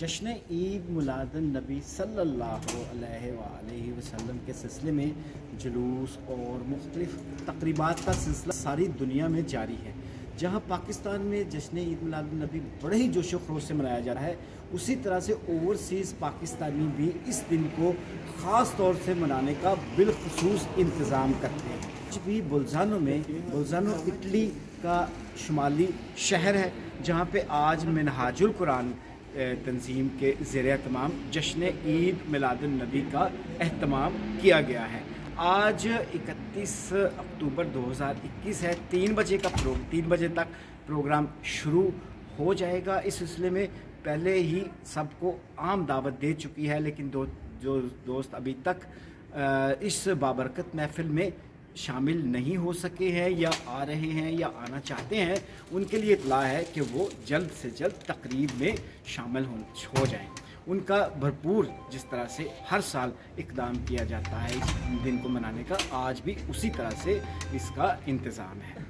जश्न ईद मिलादुन्नबी सल्लल्लाहु अलैहि वसल्लम के सिलसिले में जुलूस और मुख्तलिफ तक़रीबात का सिलसिला सारी दुनिया में जारी है। जहाँ पाकिस्तान में जश्न ईद मिलादुन्नबी बड़े ही जोशो खरोश से मनाया जा रहा है, उसी तरह से ओवरसीज़ पाकिस्तानी भी इस दिन को ख़ास तौर से मनाने का बिलखुसूस इंतज़ाम करते हैं। आज भी बोल्ज़ानो इटली का शुमाली शहर है, जहाँ पे आज मिनहाजुल कुरान तंजीम के ज़ेर एहतमाम जश्न ईद मिलादुन्नबी का एहतमाम किया गया है। आज 31 अक्टूबर 2021 है। 3 बजे तक प्रोग्राम शुरू हो जाएगा। इस सिलसिले में पहले ही सबको आम दावत दे चुकी है, लेकिन जो दोस्त अभी तक इस बाबरकत महफिल में शामिल नहीं हो सके हैं या आ रहे हैं या आना चाहते हैं, उनके लिए इत्तला है कि वो जल्द से जल्द तकरीब में शामिल हो जाएं। उनका भरपूर जिस तरह से हर साल इक़दाम किया जाता है इस दिन को मनाने का, आज भी उसी तरह से इसका इंतज़ाम है।